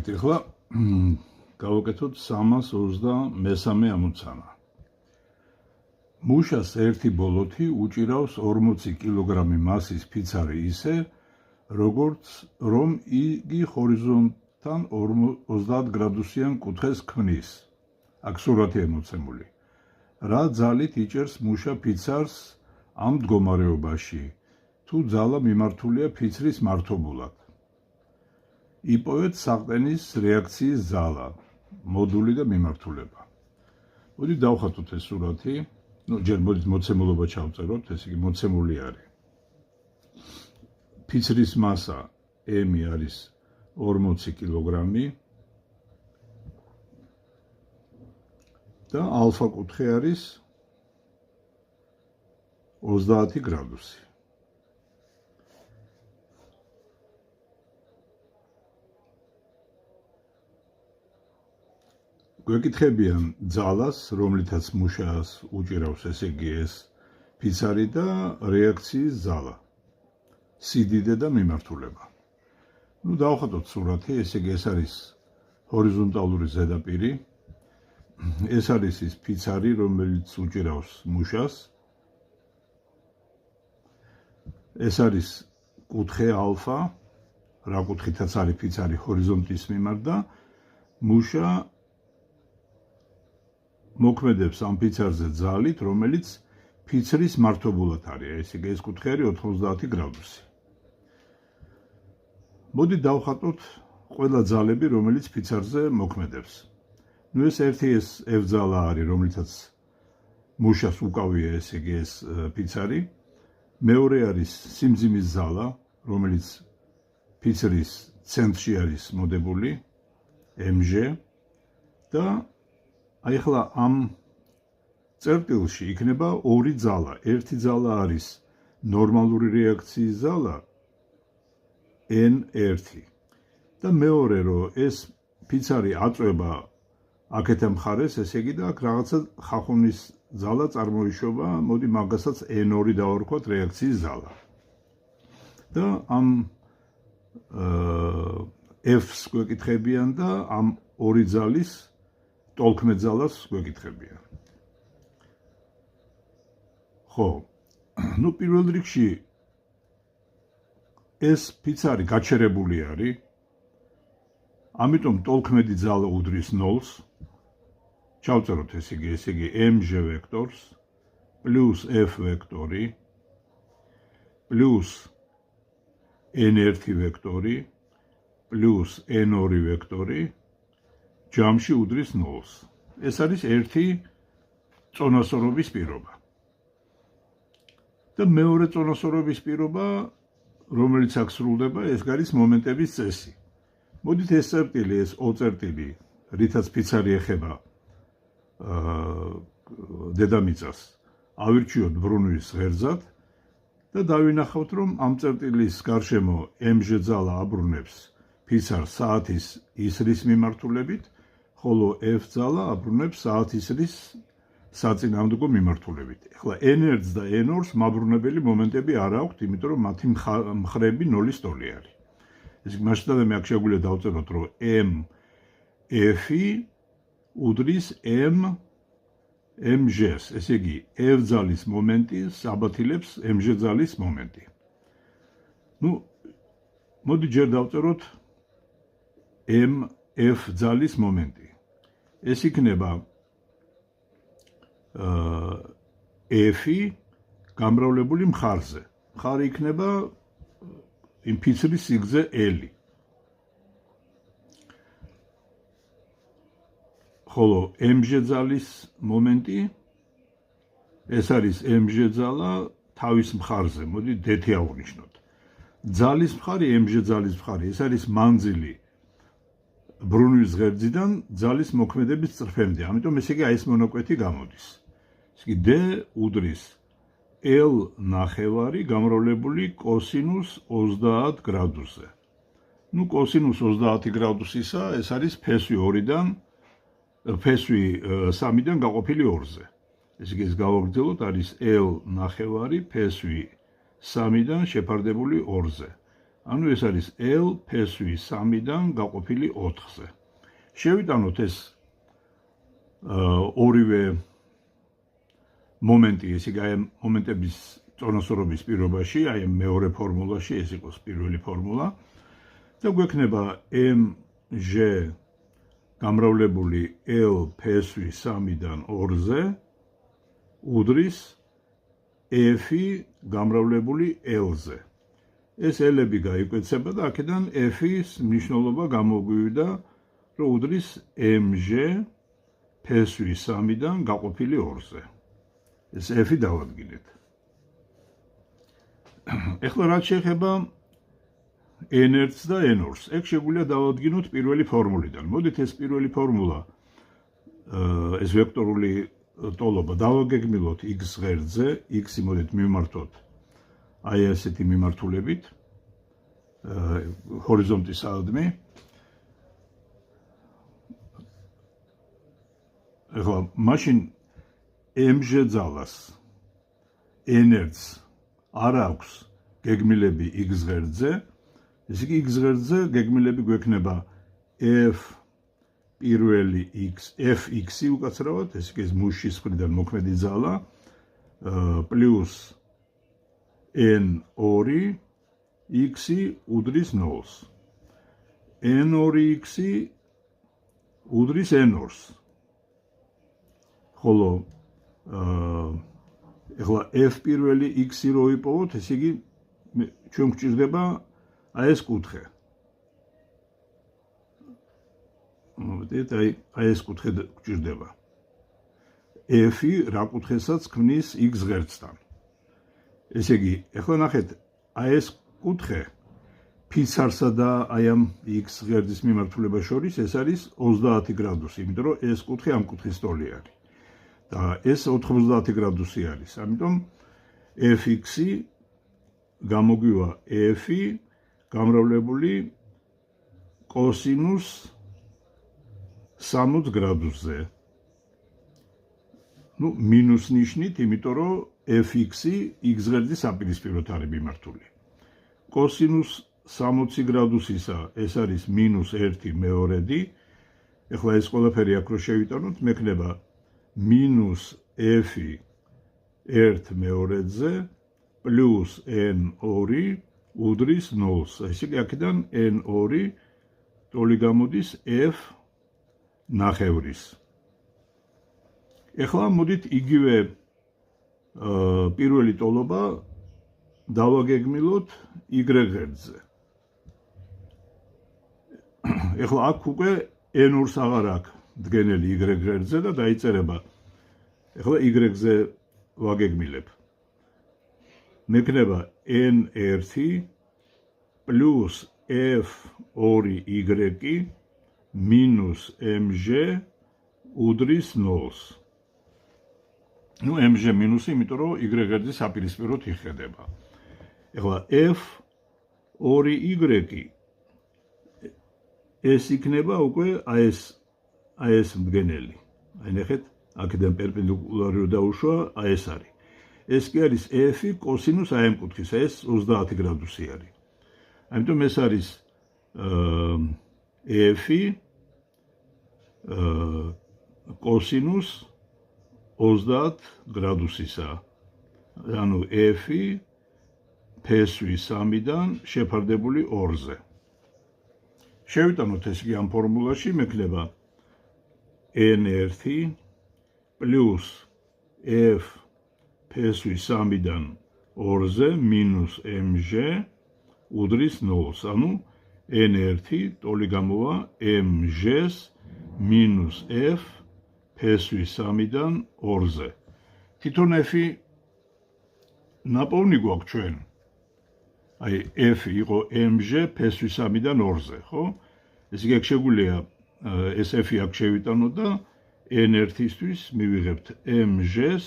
მოგესალმებით. ახლა გავაკეთოთ 323 ამოცანა. მუშას ერთი ბოლოთი უჭირავს 40 კილოგრამი მასის ფიცარი ისე, როგორც რომ იგი ჰორიზონტთან 30 გრადუსიან კუთხეს ქმნის. აქ სურათია მოცემული. რა ძალით იჭერს მუშა ფიცარს ამ მდგომარეობაში, თუ ძალა მიმართულია ფიცრის მართობულად. იპოვეთ საყრდენის რეაქციის ძალა, მოდული და მიმართულება. მოდით დავხატოთ ეს სურათი. ჯერ მოდით მოცემულობა ჩავწეროთ, ეს იგი მოცემული არის. ფიცრის მასა M არის 40 კილოგრამი და ალფა კუთხე არის 30 გრადუსი. გვეკითხებიან ძალას, რომლითაც მუშას უჭირავს, ესე იგი ეს ფიცარი და რეაქციის ძალა, სიდიდე და მიმართულება. დავხატოთ სურათი, ესე იგი ეს არის ჰორიზონტალური ზედაპირი, ეს არის ის ფიცარი, რომელიც უჭირავს მუშას, ეს არის კუთხე ალფა, რა კუთხითაც არის ფიცარი ჰორიზონტის მიმართ და მუშა მოქმედებს ამ ფიცარზე ძალით, რომელიც ფიცრის მართობულად არის. ესე იგი ეს კუთხე არის 90 გრადუსი. მოდით დავხატოთ ყველა ძალები, რომელიც ფიცარზე მოქმედებს. ეს ერთი ეს F ძალა არის, რომლითაც მუშას უკავია, ესე იგი ეს ფიცარი. მეორე არის სიმძიმის ზალა, რომელიც ფიცრის ცენტრში არის მოდებული, MG და აი ახლა ამ წერტილში იქნება ორი ძალა. ერთი ძალა არის ნორმალური რეაქციის ზალა N1 და მეორე რომ ეს ფიცარი აწვება აქეთა მხარეს, ესე იგი და აქ რაღაცა ხახუნის ზალა წარმოიშობა, მოდი მაგასაც N2 დავარქვათ რეაქციის ზალა. და ამ F-ს გვეკითხებიან და ამ ორი ძალის ტოლქმედ ძალას გვეკითხებიან. ხო, პირველ რიგში ეს ფიცარი გაჩერებული არის, ამიტომ ტოლქმედი ძალა უდრის 0-ს. ჩავწეროთ ესე იგი mg ვექტორს პლუს f ვექტორი პლუს n1 ვექტორი პლუს n2 ვექტორი ჯამში უდრის 0-ს. ეს არის ერთი წონასწორობის პირობა. და მეორე წონასწორობის პირობა, რომელიც აქ სრულდება, ეს არის მომენტების წესი. მოდით ეს წერტილი, ეს O წერტილი, რითაც ფიცარი ეხება დედამიწას, ავირჩიოთ ბრუნვის ღერძად და დავინახავთ, რომ ამ წერტილის გარშემო mg ძალა აბრუნებს ფიცარს საათის ისრის მიმართულებით, ხოლო f ძალა აბრუნებს საათის ისრის საწინააღმდეგო მიმართულებით. ახლა n1-ს და n2-ს მაბრუნებელი მომენტები არ აქვთ, იმიტომ რომ მათი მხრები 0-ის ტოლი არის. ესე იგი, მაშინ მე აქ შეგვიძლია დავწეროთ, რომ f-ი უდრის mg-ს, ესე იგი, f ძალის მომენტი საბათილებს mg ძალის მომენტი. მოდი ჯერ დავწეროთ f ძალის მომენტი. ეს იქნება f-ი გამრავლებული მხარზე. მხარი იქნება იმ ფიცრის სიგრძე L. ხოლო mg ძალის მომენტი, ეს არის mg ძალა თავის მხარზე. მოდი D-ი ავღნიშნოთ. ძალის მხარი, mg ძალის მხარი, ეს არის მანძილი ბრუნვის ღერძიდან ძალის მოქმედების წრფემდე. ამიტომ ესე იგი ეს მონაკვეთი გამოდის. ესე იგი D უდრის L ნახევარი გამრავლებული კოსინუს 30 გრადუსზე. კოსინუს 30 გრადუსისა, ეს არის ფესვი 3-დან გაყოფილი 2-ზე. ესე იგი ეს გავაგრძელოთ, არის L ნახევარი ფესვი 3-დან შეფარდებული 2-ზე. ანუ ეს არის L ფესვი 3-დან გაყოფილი 4-ზე. შევიტანოთ ეს ორივე მომენტი, ესე იგი, აი მომენტების წონასწორობის პირობაში, აი მეორე ფორმულაში, ეს იყოს პირველი ფორმულა და გვექნება mg გამრავლებული L ფესვი 3-დან 2-ზე უდრის f-ი გამრავლებული L-ზე. ეს L-ები გაიკვეცება და აქედან f-ის მნიშვნელობა გამოგვივიდა, რომ უდრის mg ფესვი 3-დან გაყოფილი 2-ზე. ეს f-ი დავადგინეთ. ეხლა რაც შეეხება n1-ს და n2-ს, ეგ შეგვიძლია დავადგინოთ პირველი ფორმულიდან. მოდით ეს პირველი ფორმულა, ეს ვექტორული ტოლობა დავაგეგმილოთ x ღერძზე, x-ი მოდით მივმართოთ აი ესეთი მიმართულებით, ჰორიზონტის საადმი. ეხლა მაშინ mg ძალას n1-ს არ აქვს გეგმილები x ღერძზე, ესე იგი x ღერძზე გეგმილები გვექნება f პირველი x, fx-ი უკაცრავად, ესე იგი მუშის მხრიდან მოქმედი ძალა პლუს n2 x-ი უდრის 0-ს. n2 x-ი უდრის n2-ს. ხოლო ეხლა f პირველი x-ი რო ვიპოვოთ, ესე იგი ჩვენ გვჭირდება აი ეს კუთხე. მოდით აი ეს კუთხე გვჭირდება. f-ი რა კუთხესაც ქმნის x ღერძთან. ესე იგი, ეხლა ნახეთ, აი ეს კუთხე ფიცარსა და აი ამ x ღერძის მიმართულებას შორის ეს არის 30 გრადუსი, იმიტომ რომ ეს კუთხე ამ კუთხის ტოლი არის. და ეს 90 გრადუსი არის. ამიტომ fx-ი გამოგვივა f-ი გამრავლებული კოსინუს 60 გრადუსზე. ნუ მინუს ნიშნით, იმიტომ რომ fx-ი x ღერძის საპირისპიროდ არის მიმართული. კოსინუს 60 გრადუსისა ეს არის -1/2. ეხლა ეს ყველაფერი აქ რო შევიტანოთ, მექნება minus f-ი 1/2-ზე პლუს n2 უდრის 0-ს. ესე იგი აქედან n2 ტოლი გამოდის f ნახევრის. ეხლა მოდით იგივე პირველი ტოლობა დავაგეგმილოთ y ღერძზე. ეხლა აქ უკვე n2-ს აღარ აქვს დგენელი y ღერძზე და დაიწერება. ეხლა y-ზე ვაგეგმილებ. მექნება n1 პლუს f2y minus mg უდრის 0-ს. ნუ mg მინუსი, იმიტომ რომ y ღერძის საპირისპიროდ იხედება. ეხლა f2y ეს იქნება უკვე აი ეს მდგენელი. აი ნახეთ, აქედან პერპენდიკულარი რო დაუშვა, აი ეს არის. ეს კი არის f-ი კოსინუს აი ამ კუთხისა, ეს 30 გრადუსი არის. ამიტომ ეს არის f-ი კოსინუს 30 გრადუსისა. ანუ f-ი ფესვი 3-დან შეფარდებული 2-ზე. შევიტანოთ ეს კი ამ ფორმულაში, მექნება n1 პლუს f ფესვი 3-დან 2-ზე minus mg უდრის 0-ს. ანუ n1 ტოლი გამოვა mg-ს minus f ფესვი 3-დან 2-ზე. თვითონ f-ი ნაპოვნი გვაქვს ჩვენ. აი f იყო mg ფესვი 3-დან 2-ზე, ხო? ესე იგი შეგვიძლია ეს f-ი აქ შევიტანოთ და n1-ისთვის მივიღებთ mg-ს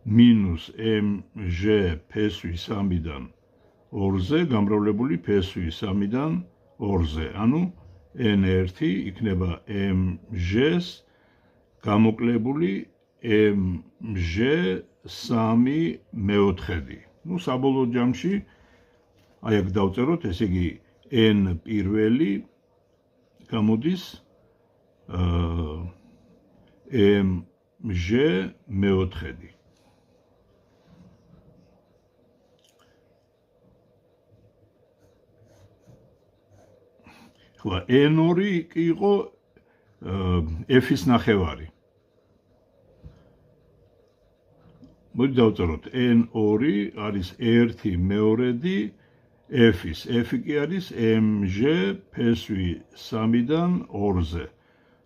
minus mg ფესვი 3-დან 2-ზე გამრავლებული ფესვი 3-დან 2-ზე. ანუ n1 იქნება mg-ს გამოკლებული mg 3/4. ნუ საბოლოო ჯამში აი აქ დავწეროთ, ესე იგი n პირველი გამოდის mj მეოთხედი. ხო, n2 კი იყო f-ის ნახევარი. მოდი დავწეროთ, n2 არის 1 მეორედი f-ის. f კი არის mj ფესვი 3-დან 2-ზე.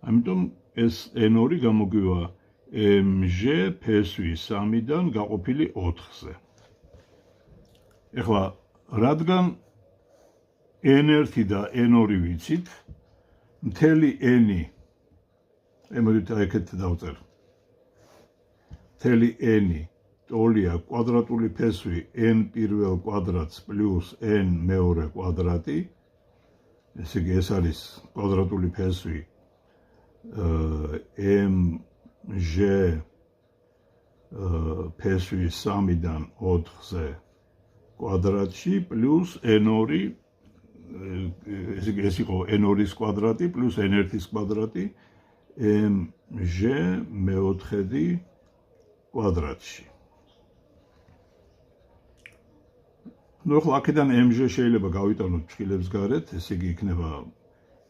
ამიტომ ეს n2 გამოგვივა mj ფესვი 3-დან გაყოფილი 4-ზე. ეხლა, რადგან n1 და n2 ვიცით, მთელი n-ი, მოდით აქეთ დავწერ. მთელი n-ი ტოლია კვადრატული ფესვი n პირველ კვადრატს პლუს n მეორე კვადრატი. ესე იგი ეს არის კვადრატული ფესვი mj ფესვი 3-დან 4-ზე კვადრატში პლუს n2 ეს იყო n2-ის კვადრატი პლუს n1-ის კვადრატი mj მეოთხედი კვადრატში. ნუ ახლა აქედან mj შეიძლება გავიტანოთ ფრხილებს გარეთ, ესე იგი იქნება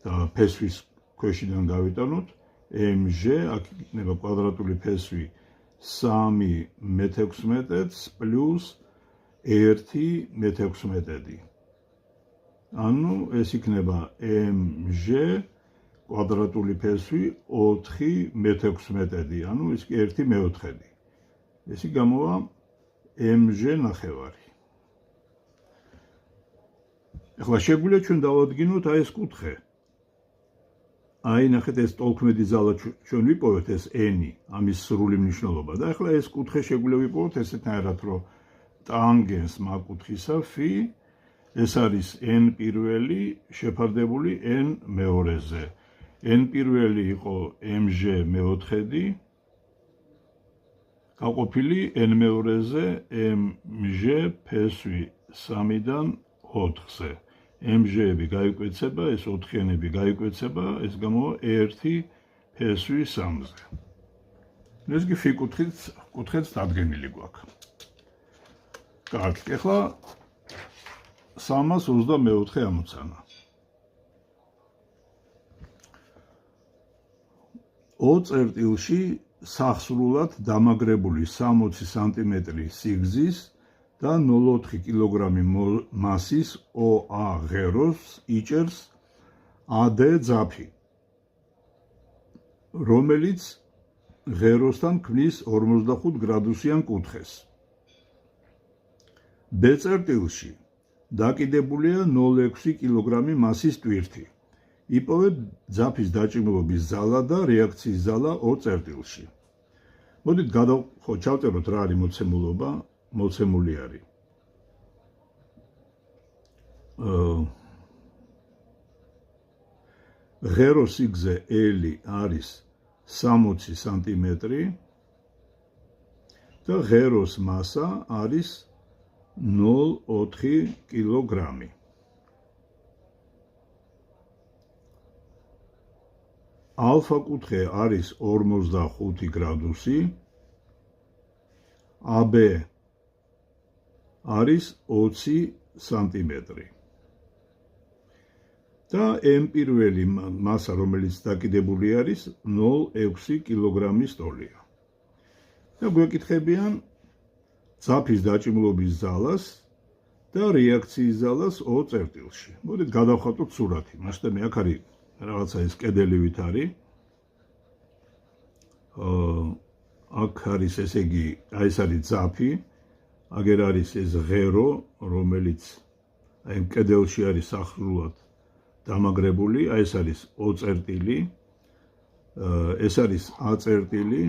და ფესვის ქვეშიდან გავიტანოთ mj, აქ იქნება კვადრატული ფესვი 3/16 პლუს 1/16. ანუ ეს იქნება mj კვადრატული ფესვი 4/16, ანუ ის კი 1/4. ესე გამოვა mj ნახევარი. ეხლა შეგვიძლია ჩვენ დავადგინოთ აი ეს კუთხე. აი ნახეთ, ეს ტოლქმედი ზალა ჩვენ ვიპოვეთ, ეს n-ი, ამის სრული მნიშვნელობა და ეხლა ეს კუთხე შეგვიძლია ვიპოვოთ ესეთნაირად, რომ ტანგენს მაგკუთხისა φ ეს არის n პირველი შეფარდებული n მეორეზე. n პირველი იყო mj მეოთხედი გაყოფილი n მეორეზე mj ფესვი 3-დან 4-ზე. mj-ები გაიკვეცება, ეს 4-იანები გაიკვეცება, ეს გამოვა 1 ფესვი 3-ზე. ეს კი φ კუთხეც დადგენილი გვაქვს. კარგი, ეხლა 324 ამოცანა. O წერტილში სახსრულად დამაგრებული 60 სანტიმეტრი სიგრძის და 0,4 კილოგრამი მასის OA ღეროს იჭერს AD ძაფი, რომელიც ღეროსთან ქმნის 45 გრადუსიან კუთხეს. B წერტილში დაკიდებულია 0,6 კილოგრამი მასის ტვირთი. იპოვეთ ძაფის დაჭიმულობის ზალა და რეაქციის ზალა O წერტილში. მოდით ჩავწეროთ რა არის მოცემულობა, მოცემული არის. ღეროს სიგრძე L არის 60 სანტიმეტრი და ღეროს მასა არის 0,4 კილოგრამი. ალფა კუთხე არის 45 გრადუსი, AB არის 20 სანტიმეტრი. და M პირველი მასა, რომელიც დაკიდებული არის 0,6 კილოგრამის ტოლია. და გვეკითხებიან ძაფის დაჭიმულობის ზალას და რეაქციის ზალას O წერტილში. მოდით გადავხატოთ სურათი. მასშტაბი აქ არის რაღაცა ეს კედელივით არის. აქ არის ესე იგი, აი ეს არის ძაფი, აგერ არის ეს ღერო, რომელიც აი კედელში არის სახსრულად დამაგრებული, აი ეს არის O წერტილი, ეს არის A წერტილი,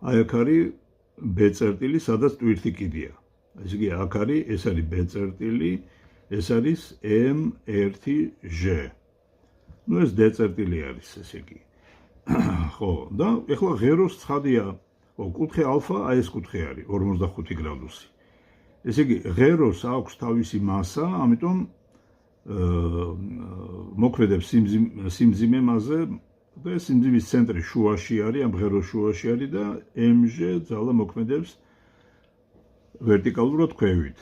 აი აქ არის B წერტილი, სადაც ტვირთი კიდია. ესე იგი, აქ არის, ეს არის B წერტილი, ეს არის M1J. ნუ ეს D წერტილი არის, ესე იგი. ხო, და ეხლა ღეროს ცხადია, კუთხე ალფა, აი ეს კუთხე არის 45 გრადუსი. ესე იგი, ღეროს აქვს თავისი მასა, ამიტომ მოქმედებს სიმძიმე მასზე და სიმძიმის ცენტრი შუაში არის, ამ ღეროს შუაში არის და mg ძალა მოქმედებს ვერტიკალურად ქვევით.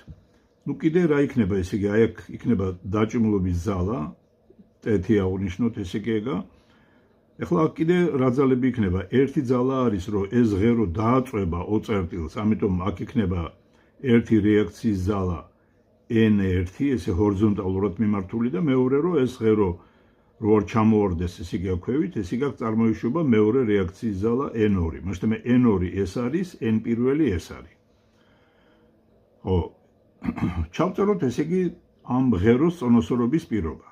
ნუ კიდე რა იქნება, ესე იგი, აი აქ იქნება დაჭიმულობის ძალა, t-ი აღნიშნოთ, ესე იგი ეგა. ეხლა აქ კიდე რა ძალები იქნება? ერთი ძალა არის, რომ ეს ღერო დააწვება O წერტილს, ამიტომ აქ იქნება ერთი რეაქციის ზალა N1, ესე ჰორიზონტალურად მიმართული და მეორე რომ ეს ღერო რო არ ჩამოვარდეს, ესე იგი აქვევით, ესე იგი წარმოიშვება მეორე რეაქციის ზალა N2. მაშინ N2 ეს არის, N პირველი ეს არის. ხო, ჩავწეროთ ესე იგი ამ ღეროს წონასწორობის პირობა.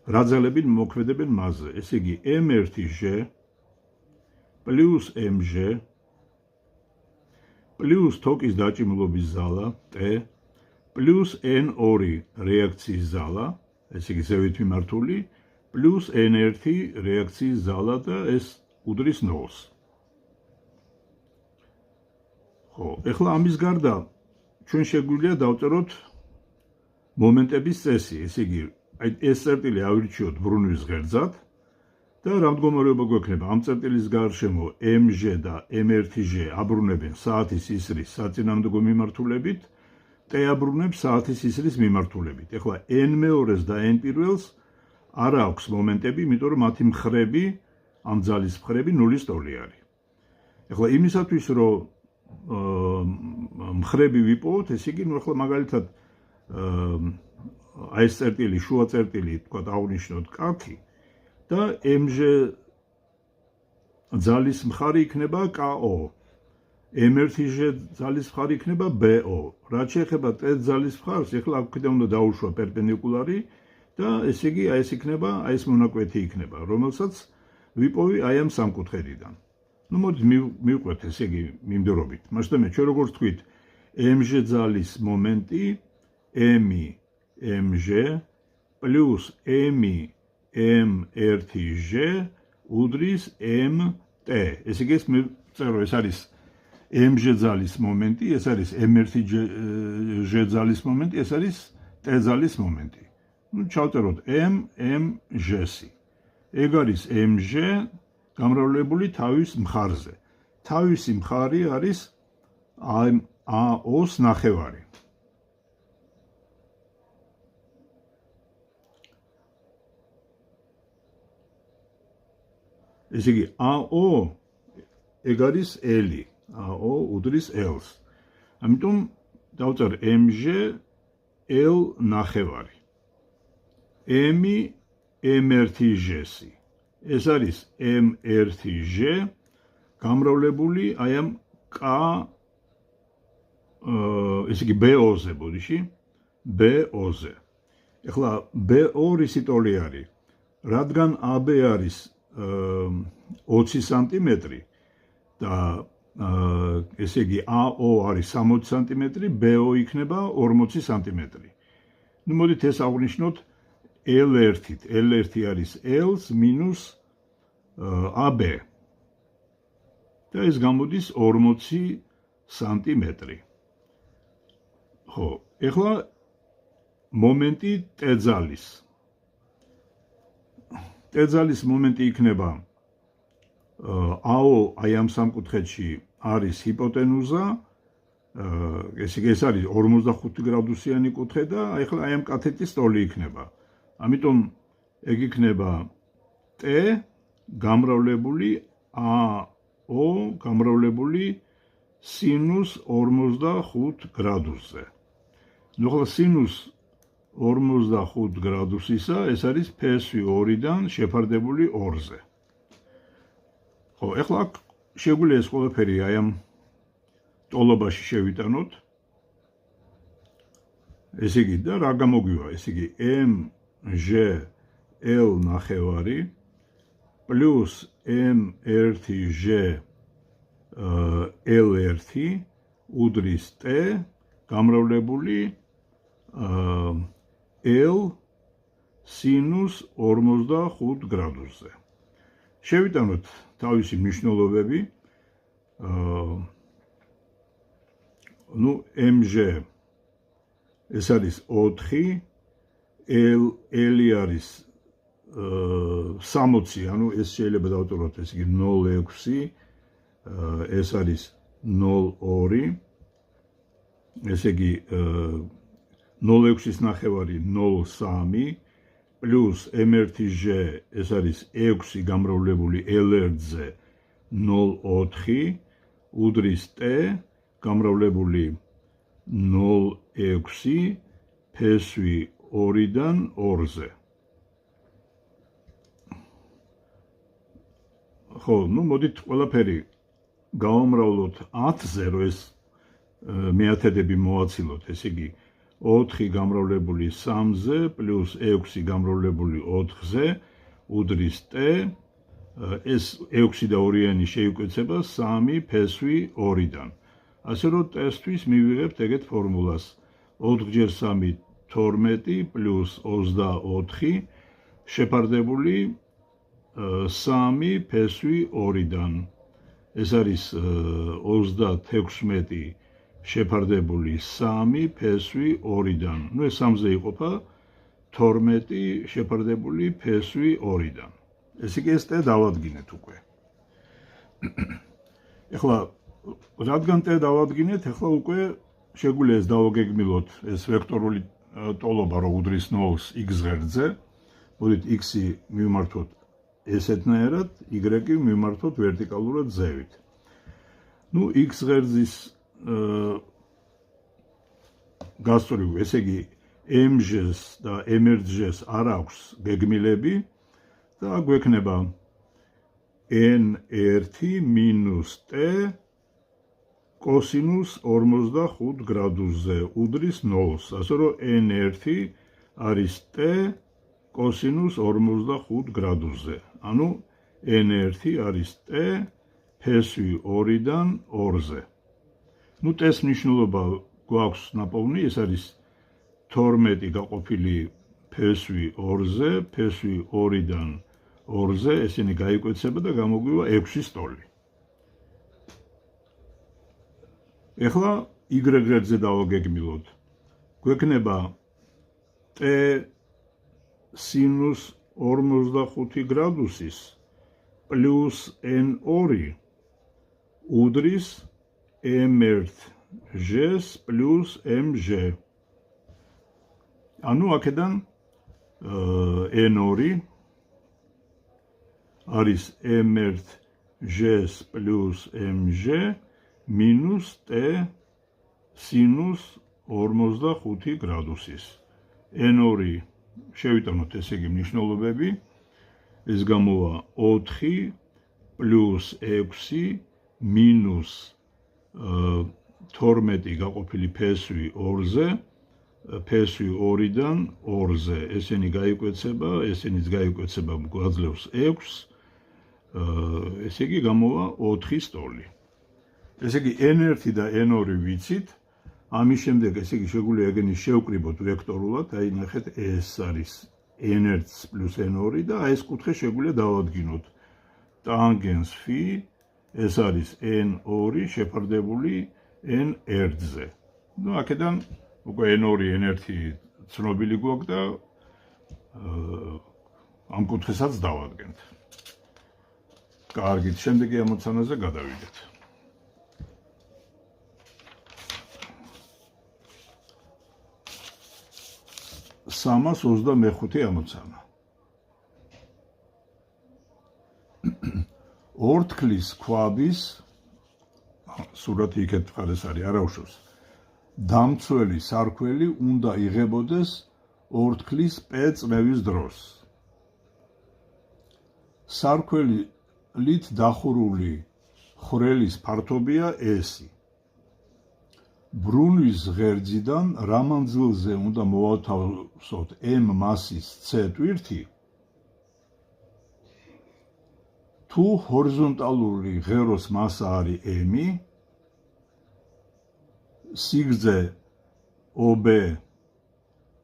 რა ძალები მოქმედებენ მასზე? ესე იგი M1G პლუს MG პლუს თოკის დაჭიმულობის ზალა T პლუს N2 რეაქციის ზალა, ესე იგი ზევით მიმართული, პლუს N1 რეაქციის ზალა და ეს უდრის 0-ს. ხო, ეხლა ამის გარდა ჩვენ შეგვიძლია დავწეროთ მომენტების წესი, ესე იგი ეს წერტილი ავირჩიოთ ბრუნვის ღერძად და რა მდგომარეობა გვექნება? ამ წერტილის გარშემო MG და M1G აბრუნებენ საათის ისრის საწინააღმდეგო მიმართულებით, T აბრუნებს საათის ისრის მიმართულებით. ეხლა N2-ს და N1-ს არ აქვს მომენტები, იმიტომ რომ მათი მხრები, ამ ძალის მხრები 0-ის ტოლი არის. ეხლა იმისათვის, რომ მხრები ვიპოვოთ, ესე იგი, ნუ ეხლა მაგალითად აი ეს წერტილი, შუა წერტილი, თქვათ, აღნიშნოთ კალქი და MG ძალის მხარი იქნება KO. M1G ძალის მხარი იქნება BO. რაც შეეხება T ძალის მხარს, ეხლა აქედან უნდა დაუშვა პერპენდიკულარი და ესე იგი, აი ეს იქნება, აი ეს მონაკვეთი იქნება, რომელსაც ვიპოვი აი ამ სამკუთხედიდან. ნუ მოდით მივყვეთ ესე იგი მიმდევრობით. მაშინ ჩვენ როგორც თქვით, MG ძალის მომენტი MG პლუს M1G უდრის MT. ესე იგი ეს წერო, ეს არის MG ძალის მომენტი, ეს არის M1G ძალის მომენტი, ეს არის T ძალის მომენტი. ნუ ჩავწეროთ MG-ს. ეგ არის MG გამრავლებული თავის მხარზე. თავისი მხარი არის AO-ს ნახევარი. ესე იგი, AO ეგ არის L-ი. AO უდრის L-ს. ამიტომ დავწერ MG L ნახევარი. M-ი M1G-ს. ეს არის M1G გამრავლებული აი ამ K ესე იგი BO-ზე, ბოდიში, BO-ზე. ეხლა B2 სიტოლი არის, რადგან AB არის 20 სანტიმეტრი და ესე იგი AO არის 60 სანტიმეტრი, BO იქნება 40 სანტიმეტრი. ნუ მოდით ეს აღნიშნოთ L1-ით. L1 არის L-ს მინუს AB. და ეს გამოდის 40 სანტიმეტრი. ხო, ეხლა მომენტი T ძალის. T ძალის მომენტი იქნება AO აი ამ სამკუთხედში არის ჰიპოტენუზა, ესე იგი ეს არის 45 გრადუსიანი კუთხე და ახლა აი ამ კათეტის ტოლი იქნება. ამიტომ ეგ იქნება T გამრავლებული AO გამრავლებული სინუს 45 გრადუსზე. ნუ ახლა სინუს 45 გრადუსისა ეს არის PS2-დან შეფარდებული 2-ზე. ხო, ახლა აქ შეგვიძლია ეს ყველაფერი აი ამ ტოლობაში შევიტანოთ. ესე იგი და რა გამოგვივა? ესე იგი MG L ნახევარი პლუს M1G L1 უდრის T გამრავლებული L სინუს 45 გრადუსზე. შევიტანოთ თავისი მნიშვნელობები. ნუ mg ეს არის 4 l-ი არის 60, ანუ ეს შეიძლება დავწეროთ, ესე იგი 0,6, ეს არის 0,2, ესე იგი 0,6-ის ნახევარი 0,3 პლუს m1g ეს არის 6 გამრავლებული l1-ზე 0,4 უდრის t გამრავლებული 0,6 ფესვი 2-დან 2-ზე. ხო, ნუ მოდით ყველაფერი გავამრავლოთ 10-ზე, რომ ეს მეათედები მოვაცილოთ, ესე იგი 4 გამრავლებული 3-ზე პლუს 6 გამრავლებული 4-ზე უდრის t, ეს 6 და 2-იანი შეიკვეცება 3 ფესვი 2-დან. ასე რომ ტესტთვის მივიღებთ ეგეთ ფორმულას 4x3 12 პლუს 24 შეფარდებული 3 ფესვი 2-დან. ეს არის 36 შეფარდებული 3 ფესვი 2-დან. ნუ ეს 3-ზე იყოფა 12 შეფარდებული ფესვი 2-დან. ესე იგი ეს t დავადგინეთ უკვე. ეხლა რადგან t დავადგინეთ, ეხლა უკვე შეგვიძლია ეს დავაგეგმილოთ ეს ვექტორული ტოლობა, რომ უდრის 0-ს x ღერძზე. მოდით x-ი მივმართოთ ესეთნაირად, y-ი მივმართოთ ვერტიკალურად ზევით. ნუ x ღერძის გასწორი, ესე იგი mg-ს და mrg-ს არ აქვს გეგმილები და გვექნება n1 minus t კოსინუს 45 გრადუსზე უდრის 0-ს. ასე რომ n1 არის t კოსინუს 45 გრადუსზე. ანუ n1 არის t ფესვი 2-დან 2-ზე. ნუ t-ს მნიშვნელობა გვაქვს ნაპოვნი, ეს არის 12 გაყოფილი ფესვი 2-ზე, ფესვი 2-დან 2-ზე, ესენი გაიკვეცება და გამოგვივა 6 სტოლი. ეხლა y ღერძზე დავაგეგმილოთ. გვექნება t სინუს 45 გრადუსის პლუს n2 უდრის m1g-ს პლუს mg. ანუ აქედან n2 არის m1g-ს პლუს mg მინუს t სინუს 45 გრადუსის. n2 შევიტანოთ, ესე იგი მნიშვნელობები, ეს გამოვა 4 პლუს 6 მინუს 12 გაყოფილი ფესვი 2-ზე, ფესვი 2-დან 2-ზე, ესენი გაიკვეცება, ესენიც გაიკვეცება გვაძლევს 6, ესე იგი გამოვა 4 სტოლი. ესე იგი n1 და n2 ვიცით, ამის შემდეგ ესე იგი შეგვიძლია ეგენი შევკრიბოთ ვექტორულად, აი ნახეთ ეს არის n1 პლუს n2 და აი ეს კუთხე შეგვიძლია დავადგინოთ. ტანგენს φ ეს არის n2 შეფარდებული n1-ზე. ნუ აქედან უკვე n2, n1 ცნობილი გვაქვს და ამ კუთხესაც დავადგენთ. კარგით, შემდეგი ამოცანაზე გადავიდეთ. სამას 25 ამოცანა. ორთქლის ქვაბის სურათი იქეთ მხარეს არის, არ აუშვებს. დამცველი სარქველი უნდა იღებოდეს ორთქლის p წნევის დროს. სარქველით დახურული ხვრელის ფართობია s-ი. ბრუნვის ღერძიდან რა მანძილზე უნდა მოვათავსოთ m მასის c ტვირთი, თუ ჰორიზონტალური ღეროს მასა არის m-ი, სიგრძე OB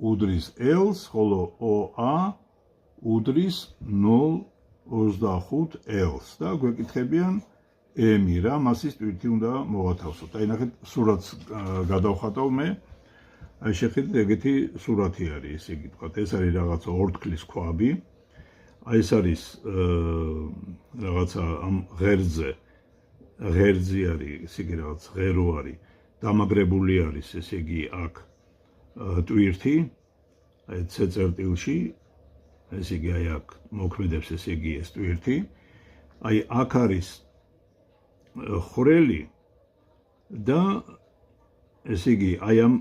უდრის L-ს, ხოლო OA უდრის 0,25 L-ს და გვეკითხებიან m-ი რა მასის ტვირთი უნდა მოვათავსოთ. აი ნახეთ, სურათს გადავხატავ მე. აი შეხედეთ, ეგეთი სურათი არის, ესე იგი თქვა, ეს არის რაღაცა ორთქლის ქვაბი. აი ეს არის რაღაცა ამ ღერძი არის, ესე იგი რაღაც ღერო არის, დამაგრებული არის, ესე იგი აქ ტვირთი, აი C-წერტილში, ესე იგი აი აქ მოქმედებს, ესე იგი ეს ტვირთი. აი აქ არის ხვრელი და ესე იგი აი ამ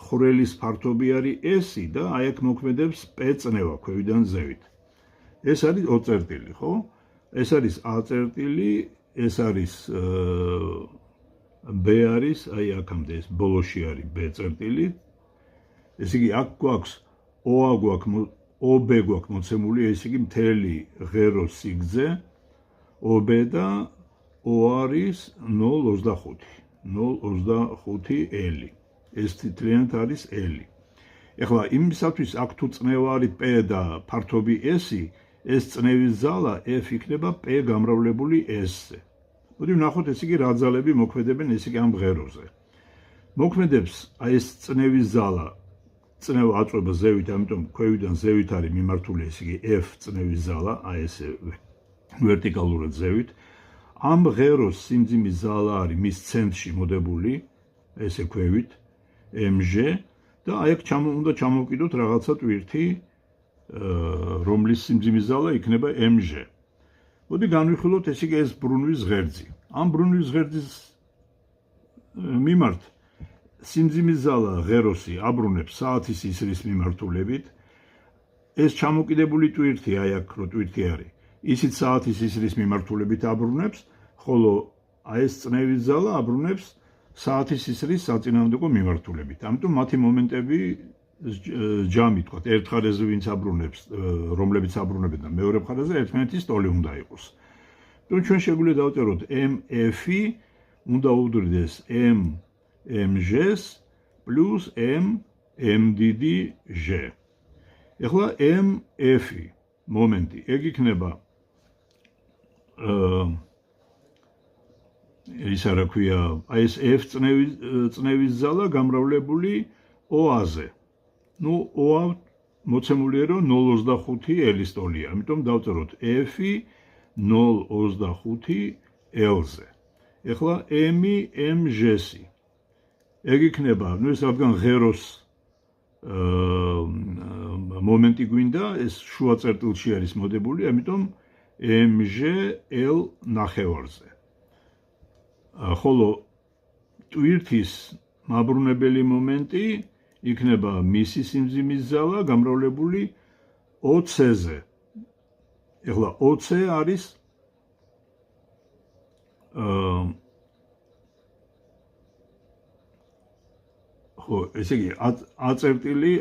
ხვრელის ფართობი არის S-ი და აი აქ მოქმედებს P წნევა ქვევიდან ზევით. ეს არის O წერტილი, ხო? ეს არის A წერტილი, ეს არის B არის, აი აქამდე ეს ბოლოში არის B წერტილი. ესე იგი აქ გვაქვს OB გვაქვს მოცემული, ესე იგი მთელი ღეროს სიგრძე OB და O არის 0.25 L. ეს თითლიანად არის L. ეხლა იმისათვის აქ თუ წნევა არის P და ფართობი S-ი, ეს წნევის ძალა F იქნება P გამრავლებული S-ზე. მოდი ვნახოთ, ესე იგი რა ძალები მოქმედებენ ესე იგი ამ ღეროზე. მოქმედებს აი ეს წნევის ძალა, წნევა აწვება ზევით, ამიტომ ქვევიდან ზევით არის მიმართული ესე იგი F წნევის ძალა, აი ესე ვერტიკალურად ზევით. ამ ღეროს სიმძიმის ძალა არის მის ცენტრში მოდებული, ესე ქვევით, mg და აი აქ უნდა ჩამოვკიდოთ რაღაცა ტვირთი, რომლის სიმძიმის ძალა იქნება mg. მოდი განვიხილოთ ესე იგი ეს ბრუნვის ღერძი. ამ ბრუნვის ღერძის მიმართ სიმძიმის ზალა ღეროსი აბრუნებს საათის ისრის მიმართულებით. ეს ჩამოკიდებული ტვირთი, აი აქ რო ტვირთი არის, ისიც საათის ისრის მიმართულებით აბრუნებს, ხოლო აი ეს წნევის ზალა აბრუნებს საათის ისრის საწინააღმდეგო მიმართულებით. ამიტომ მათი მომენტები ჯამი თქვა, ერთ მხარეზე ვინც აბრუნებს, რომლებიც აბრუნებენ და მეორე მხარეზე ერთმანეთის ტოლი უნდა იყოს. თუმცა ჩვენ შეგვიძლია დავწეროთ mf-ი უნდა უდრიდეს mg-ს პლუს mdd-g. ეხლა mf-ი მომენტი, ეგ იქნება ის რა ქვია, აი ეს f წნევის ზალა გამრავლებული OA-ზე. ნუ OA მოცემულია რომ 0.25 L-ის ტოლია, ამიტომ დავწეროთ f-ი 0.25 L-ზე. ეხლა m-ი mg-სი. ეგ იქნება, ნუ ეს რადგან ღეროს მომენტი გვინდა, ეს შუა წერტილში არის მოდებული, ამიტომ mg L ნახევარზე. ხოლო ტვირთის მაბრუნებელი მომენტი იქნება მისი სიმძიმის ზალა გამრავლებული OC-ზე. ეხლა OC არის ხო, ესე იგი A წერტილი,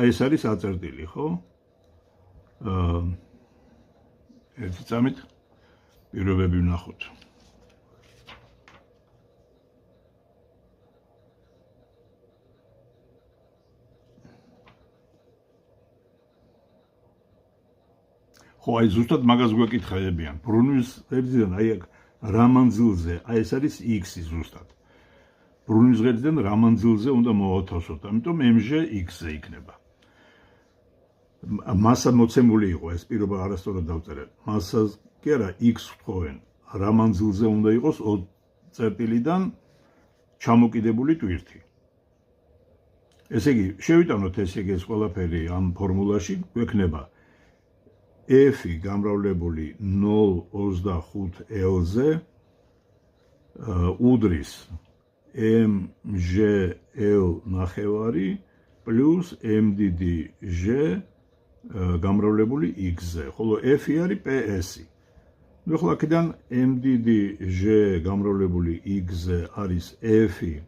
ეს არის A წერტილი, ხო? ერთი წამით პირობები ვნახოთ. ხო, აი ზუსტად მაგას გვეკითხებიან. ბრუნვის ღერძიდან აი აქ რა მანძილზე, აი ეს არის x-ი ზუსტად. ბრუნვის ღერძიდან რა მანძილზე უნდა მოვათავსოთ, ამიტომ mg x-ზე იქნება. მასა მოცემული იყო, ეს პირობა არასწორად დავწერე. მასას კი არა, x ვთხოვენ. რა მანძილზე უნდა იყოს O წერტილიდან ჩამოკიდებული ტვირთი. ესე იგი, შევიტანოთ ესე იგი ეს ყველაფერი ამ ფორმულაში, გვექნება f-ი გამრავლებული 0.25 L-ზე უდრის mg L ნახევარი პლუს mdd-g გამრავლებული x-ზე, ხოლო f-ი არის ps-ი. ნუ ახლა აქედან mdd-g გამრავლებული x-ზე არის f-ი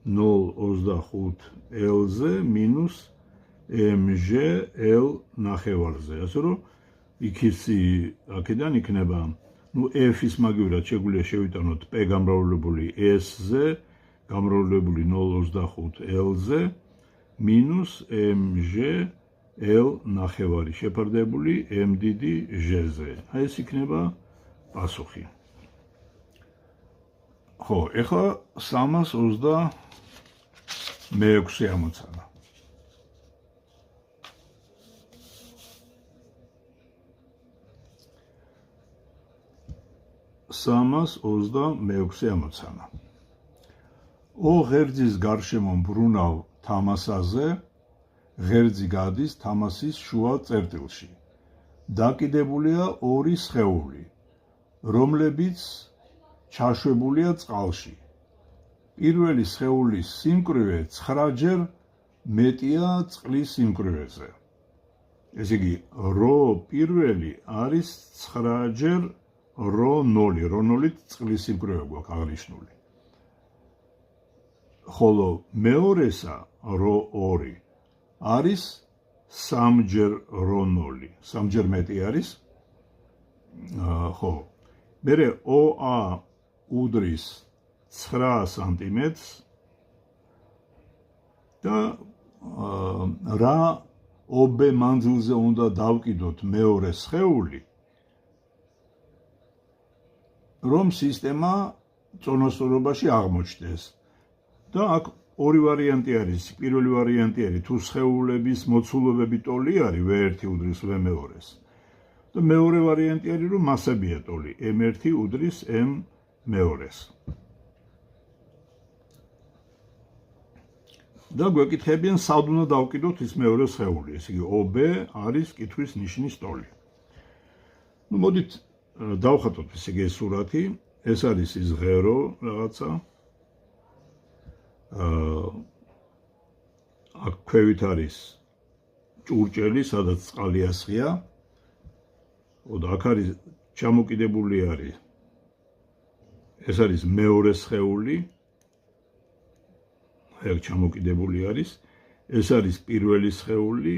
0.25 L-ზე მინუს mg L ნახევარზე, ასე რომ იქისი აქედან იქნება, ნუ f-ის მაგივრად შეგვიძლია შევიტანოთ p გამრავლებული s-ზე, გამრავლებული 0.25 L-ზე, მინუს mg L ნახევარი შეფარდებული mdd-g-ზე. აი ეს იქნება პასუხი. ხო, ეხლა 326 ამოცანა. ამოცანა. ო ღერძის გარშემო მბრუნავ თამასაზე, ღერძი გადის თამასის შუა წერტილში. დაკიდებულია ორი სხეული, რომლებიც ჩაშვებულია წყალში. პირველი სხეულის სიმკვრივე 9-ჯერ მეტია წყლის სიმკვრივეზე. ესე იგი, რო პირველი არის 9-ჯერ რო 0, რო 0-ით წყლის სიმკვრივე გვაქვს აღნიშნული. ხოლო მეორესა რო 2 არის 3-ჯერ რო 0, 3-ჯერ მეტი არის. ხო. მერე OA უდრის 9 სანტიმეტრს და რა OB მანძილზე უნდა დავკიდოთ მეორე სხეული, რომ სისტემა წონასწორობაში აღმოჩნდეს. და აქ ორი ვარიანტი არის. პირველი ვარიანტი არის თუ სხეულების მოცულობები ტოლი არის V1 უდრის V2-ს. და მეორე ვარიანტი არის რომ მასებია ტოლი M1 უდრის M2-ს. და გვეკითხებიან სად უნდა დავკიდოთ ის მეორე სხეული. ესე იგი OB არის კითხვის ნიშნის ტოლი. ნუ მოდით დავხატოთ ესე იგი ეს სურათი. ეს არის ის ღერო რაღაცა. აქ ქვევით არის ჭურჭელი, სადაც წყალი ასხია. და აქ არის ჩამოკიდებული არის. ეს არის მეორე სხეული. აქ ჩამოკიდებული არის. ეს არის პირველი სხეული.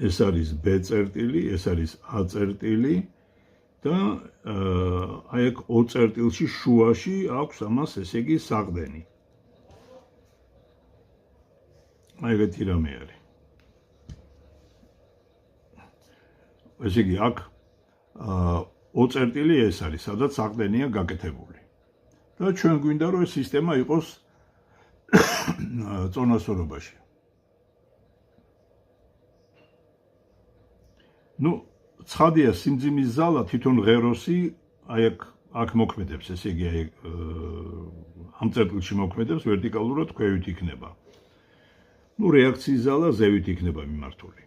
ეს არის B წერტილი, ეს არის A წერტილი. და აი აქ O წერტილში შუაში აქვს ამას ესე იგი საყრდენი. აი ეგეთი რამე არის. ესე იგი აქ O წერტილი ეს არის, სადაც საყრდენია გაკეთებული. და ჩვენ გვინდა რომ ეს სისტემა იყოს წონასწორობაში. ნუ ცხადია სიმძიმის ზალა თვითონ ღეროსი აი აქ მოქმედებს, ესე იგი აი ამ წერტილში მოქმედებს, ვერტიკალურად ქვევით იქნება. ნუ რეაქციის ზალა ზევით იქნება მიმართული.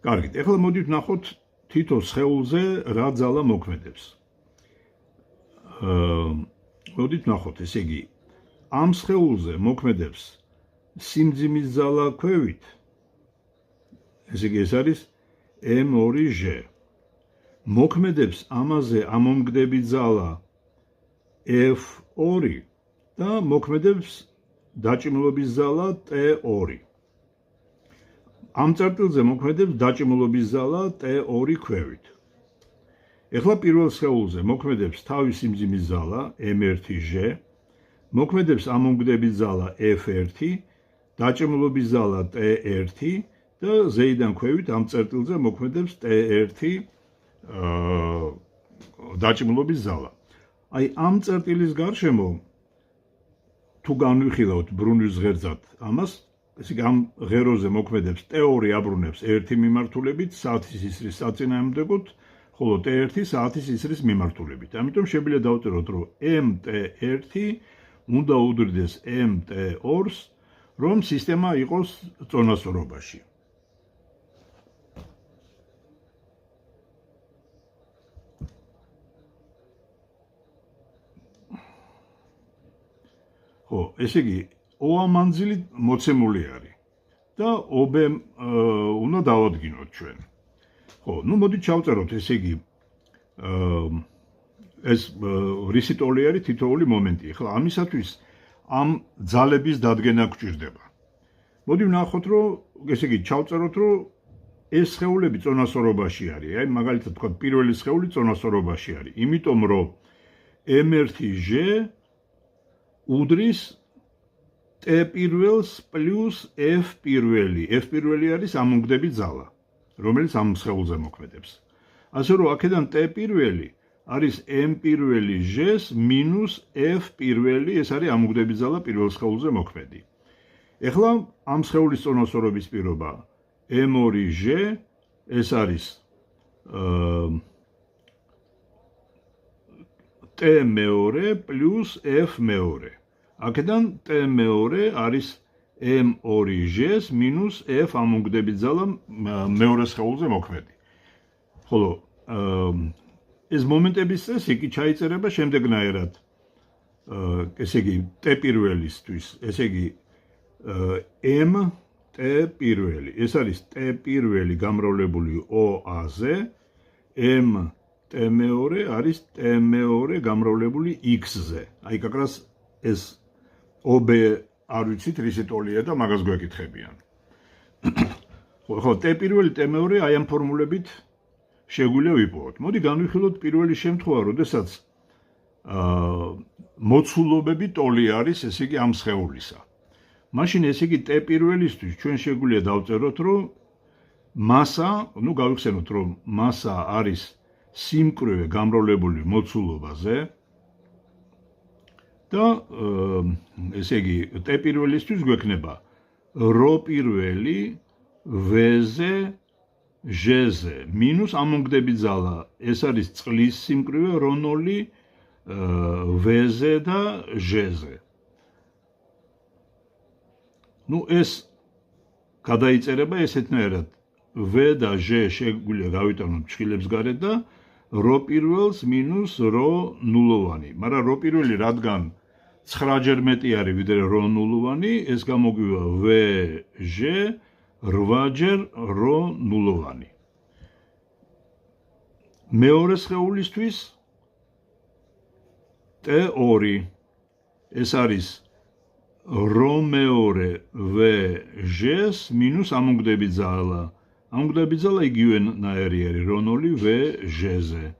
კარგით, ეხლა მოდით ვნახოთ თითო სხეულზე რა ზალა მოქმედებს. მოდით ვნახოთ, ესე იგი ამ სხეულზე მოქმედებს სიმძიმის ზალა ქვევით. ესე იგი ეს არის M2G. მოქმედებს ამაზე ამომგდები ძალა F2 და მოქმედებს დაჭიმულობის ძალა T2. ამ წერტილზე მოქმედებს დაჭიმულობის ძალა T2 ქვევით. ეხლა პირველ სხეულზე მოქმედებს თავის სიმძიმის ძალა M1G, მოქმედებს ამომგდები ძალა F1, დაჭიმულობის ძალა T1 და ზეიდან ქვევით ამ წერტილზე მოქმედებს T1 დაჭიმულობის ზალა. აი ამ წერტილის გარშემო თუ განვიხილავთ ბრუნვის ღერძად ამას, ესე იგი ამ ღეროზე მოქმედებს T2 აბრუნებს 1 მიმართულებით საათის ისრის საწინააღმდეგოდ, ხოლო T1 საათის ისრის მიმართულებით. ამიტომ შეგვიძლია დავწეროთ, რომ MT1 უნდა უდრიდეს MT2-ს, რომ სისტემა იყოს წონასწორობაში. ხო, ესე იგი, OA მანძილი მოცემული არის და OB უნდა დავადგინოთ ჩვენ. ხო, ნუ მოდით ჩავწეროთ, ესე იგი, ეს რისი ტოლი არის თითოეული მომენტი. ახლა ამისათვის ამ ძალების დადგენა გვჭირდება. მოდი ვნახოთ, რომ ესე იგი, ჩავწეროთ, რომ ეს სხეულები წონასწორობაში არის. აი, მაგალითად თქვა, პირველი სხეული წონასწორობაში არის. იმიტომ რომ M1G უდრის T პირველს პლუს F პირველი. F პირველი არის ამომგდები ძალა, რომელიც ამ სხეულზე მოქმედებს. ასე რომ აქედან t პირველი არის m პირველი ჟ-ს მინუს f პირველი, ეს არის ამუგდების ძალა პირველ სხეულზე მოქმედი. ეხლა ამ სხეულის წონასწორობის პირობა m2ჟ ეს არის t მეორე პლუს f მეორე. აქედან t მეორე არის m2ჟ-ს მინუს f ამუგდების ძალა მეორე სხეულზე მოქმედი. ხოლო ეს მომენტების წესი კი ჩაიწერება შემდეგნაირად. ესე იგი t პირველისთვის, ესე იგი m t პირველი. ეს არის t პირველი გამრავლებული OA-ზე, m t მეორე არის t მეორე გამრავლებული x-ზე. აი კაკრას ეს OB არ ვიცით რისი ტოლია და მაგას გვეკითხებიან. ხო, t პირველი, t მეორე აი ამ ფორმულებით შეგვიძლია ვიპოვოთ. მოდი განვიხილოთ პირველი შემთხვევა, როდესაც მოცულობები ტოლი არის, ესე იგი ამ სხეულისა. მაშინ ესე იგი t პირველისთვის ჩვენ შეგვიძლია დავწეროთ, რომ მასა, გავიხსენოთ, რომ მასა არის სიმკვრივე გამრავლებული მოცულობაზე და ესე იგი t პირველისთვის გვექნება ρ პირველი v-ზე ჟ-ზე მინუს ამონგდების ძალა, ეს არის წყლის სიმკვრივე რ0 v-ზე და ჟ-ზე. ეს გადაიწერება ესეთნაირად v და ჟ შეგვიძლია გავიტანოთ ფრჩხილებს გარეთ და ρ პირველს მინუს ρ ნულოვანი. მაგრამ ρ პირველი რადგან 9-ჯერ მეტი არის ვიდრე ρ ნულოვანი, ეს გამოგვივა v ჟ 8-ჯერ ρ ნულოვანი. მეორე სხეულისთვის t2 ეს არის ρ მეორე v ჟ-ს მინუს ამონგდების ძალა. ამონგდების ძალა იგივენაირი არის რ0 v ჟ-ზე.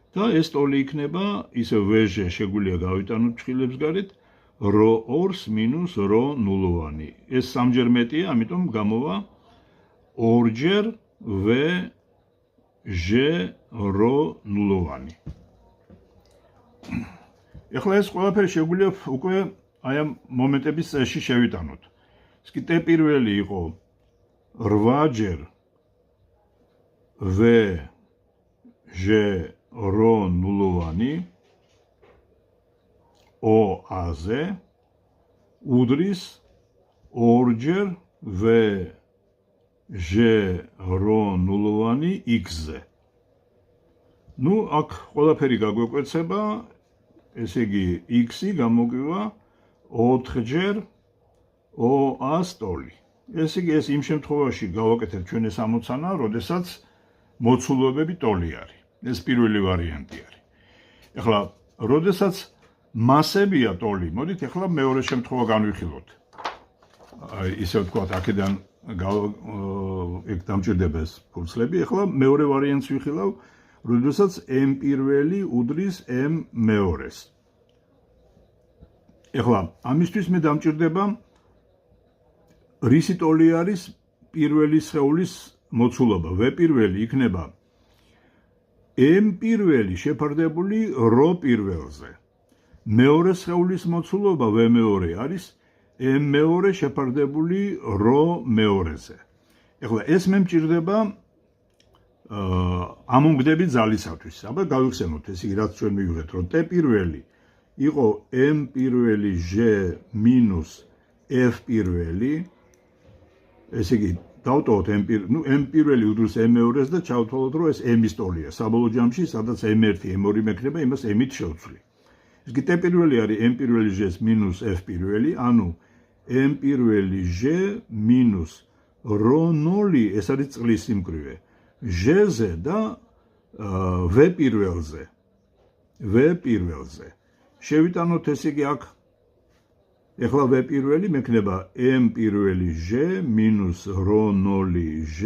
და ეს ტოლი იქნება ისე v ჟ შეგვიძლია გავიტანოთ ფრჩხილებს გარეთ ρ2-ს მინუს ρ ნულოვანი. ეს 3-ჯერ მეტია, ამიტომ გამოვა 2-ჯერ v ჟ ρ ნულოვანი. ეხლა ეს ყველაფერი შეგვიძლია უკვე აი ამ მომენტების წესში შევიტანოთ. ეს კი t პირველი იყო 8-ჯერ v ჟ ρ ნულოვანი OA-ზე უდრის 2-ჯერ v ჟ რ ნულოვანი x-ზე. აქ ყველაფერი გაგვეკვეცება, ესე იგი x-ი გამოგვივა 4-ჯერ OA-ს ტოლი. ესე იგი ეს იმ შემთხვევაში გავაკეთებ ჩვენ ეს ამოცანა, როდესაც მოცულობები ტოლი არის. ეს პირველი ვარიანტი არის. ეხლა, როდესაც მასებია ტოლი, მოდით ეხლა მეორე შემთხვევა განვიხილოთ. ისე ვთქვათ, აქედან ეგ დამჭირდება ეს ფურცლები. ეხლა მეორე ვარიანტს ვიხილავ, როდესაც m პირველი უდრის m მეორეს. ეხლა ამისთვის მე დამჭირდება რისი ტოლი არის პირველი სხეულის მოცულობა. v პირველი იქნება m პირველი შეფარდებული ρ პირველზე. მეორე სხეულის მოცულობა v მეორე არის m მეორე შეფარდებული ρ მეორეზე. ეხლა ეს მე მჭირდება ამონგდების ძალისათვის. აბა გავიხსენოთ, ეს იგი რაც ჩვენ მივიღეთ, რომ t პირველი იყო m პირველი ჟ მინუს f პირველი, ესე იგი დავტოვოთ m პირველი უდრის m მეორეს და ჩავთვალოთ, რომ ეს m-ის ტოლია. საბოლოო ჯამში, სადაც m1, m2 მექნება, იმას m-ით შევცვლი. ეს კი t პირველი არის m პირველი ჟ-ს მინუს f პირველი, ანუ m პირველი ჟ მინუს ρ0, ეს არის წყლის სიმკვრივე. ჟ-ზე და v პირველზე. შევიტანოთ ესე იგი აქ ეხლა v პირველი მექნება m პირველი ჟ მინუს ρ0 ჟ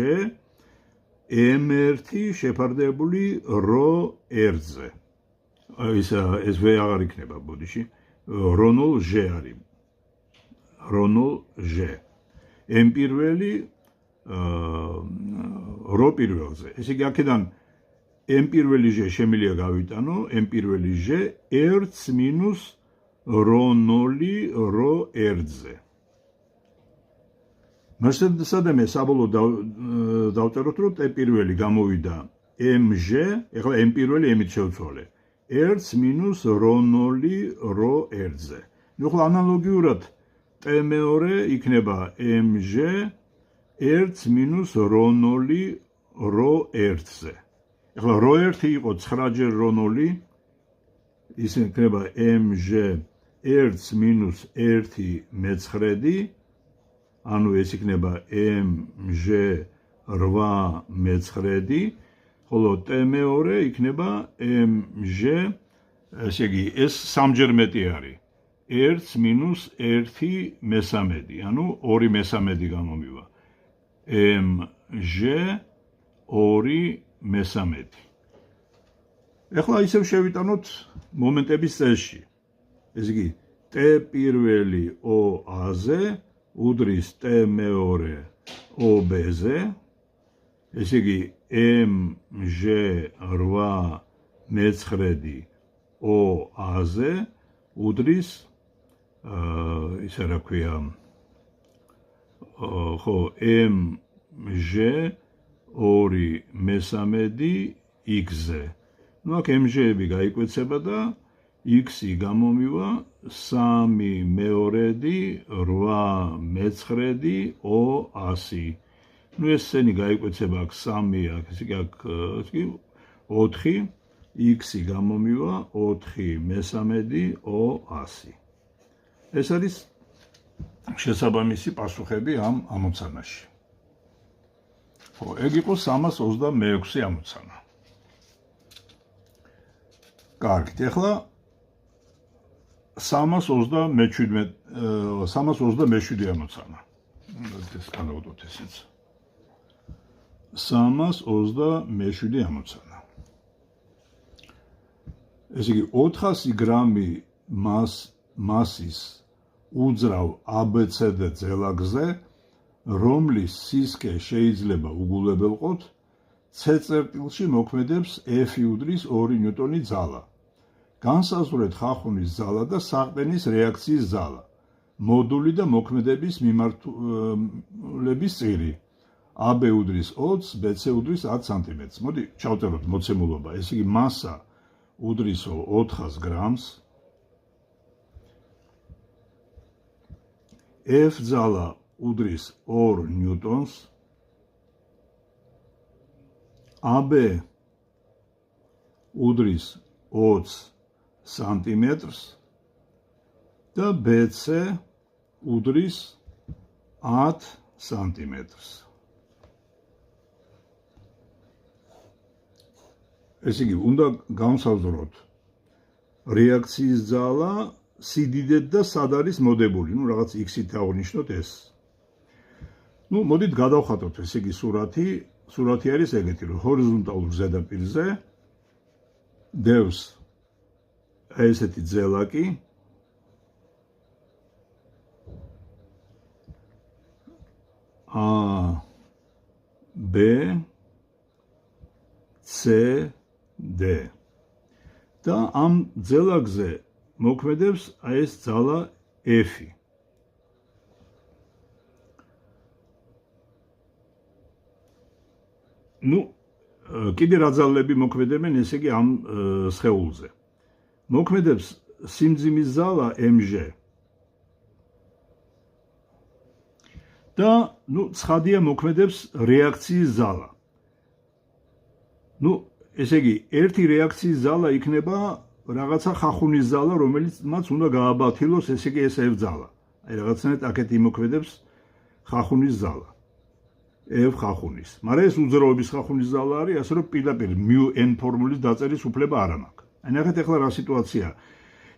m1 შეფარდებული ρ1-ზე. ეს v აღარ იქნება ბოდიში. ρ0 ჟ არის. ρ0 ჟ. m პირველი რ პირველზე. ესე იგი აქედან m პირველი ჟ შემიძლია გავიტანო m პირველი ჟ 1 მინუს ρ0 ρ1-ზე. მასადამე საბოლოოდ დავწეროთ, რომ t პირველი გამოვიდა mჟ, ეხლა m პირველი m-ით შევცვალე. 1 მინუს ρ0 ρ1-ზე. ნუ ახლა ანალოგიურად t მეორე იქნება mჟ 1 მინუს ρ0 ρ1-ზე. ეხლა ρ1 იყო 9 ჯერ ρ0, ის იქნება mჟ 1 მინუს 1 მეცხრედი, ანუ ეს იქნება mჟ 8 მეცხრედი, ხოლო t მეორე იქნება mჟ, ესე იგი ეს სამჯერ მეტი არის. 1 მინუს 1 მესამედი, ანუ 2 მესამედი გამომივა. mჟ 2 მესამედი. ეხლა ისევ შევიტანოთ მომენტების წესში. ეს იგი t პირველი OA-ზე უდრის t მეორე OB-ზე, ესე იგი mჟ 8 მეცხრედი OA-ზე უდრის ისე რა ქვია, ხო, mჟ 2 მესამედი x-ზე. ნუ აქ mჟ-ები გაიკვეცება და x-ი გამომივა 3 მეორედი 8 მეცხრედი O100. ნუ ესენი გაიკვეცება აქ 3, აქ ესე იგი აქ 4, x-ი გამომივა 4 მესამედი O100. ეს არის შესაბამისი პასუხები ამ ამოცანაში. ხო, ეგ იყო 326 ამოცანა. კარგით, ეხლა 327 ამოცანა. ეს განავდოთ ესეც. 327 ამოცანა. ესე იგი 400 გრამი მასის უძრავ ABCD ძელაგზე, რომლის სისქე შეიძლება უგულებელყოთ, C წერტილში მოქმედებს F უდრის 2 ნიუტონი ძალა. განსაზღვრეთ ხახუნის ძალა და საყრდენის რეაქციის ძალა. მოდული და მოქმედების მიმართულების წირი. AB უდრის 20, BC უდრის 10 სანტიმეტრს. მოდი ჩავწეროთ მოცემულობა. ესე იგი მასა უდრის 400 გრამს. F ძალა უდრის 2 ნიუტონს. AB უდრის 20 სანტიმეტრს და BC უდრის 10 სანტიმეტრს. ესე იგი, უნდა განსაზღვროთ რეაქციის ძალა, სიდიდეთ და სად არის მოდებული. ნუ რაღაც x-ით აღნიშნოთ ეს. ნუ მოდით გადავხატოთ, ესე იგი სურათი არის ეგეთი, რომ ჰორიზონტალურ ზედაპირზე დევს ესეთი ძელაკი, A, B, C, D. და ამ ძელაკზე მოქმედებს ეს ძალა F-ი. ნუ კიდე რა ძალები მოქმედებენ, ესე იგი ამ სხეულზე. მოქმედებს სიმძიმის ძალა mž. და ნუ ცხადია მოქმედებს რეაქციის ძალა. ნუ ესე იგი ერთი რეაქციის ძალა იქნება რაღაცა ხახუნის ძალა, რომელიც მას უნდა გააბათილოს, ესე იგი ეს F ძალა. აი რაღაცნაირად აქეთ იმოქმედებს ხახუნის ძალა. F ხახუნის. მაგრამ ეს უძრაობის ხახუნის ძალა არის, ასე რომ პირდაპირ μn ფორმულის დაწერის უფლება არ მაქვს. აი ნახეთ ახლა რა სიტუაცია.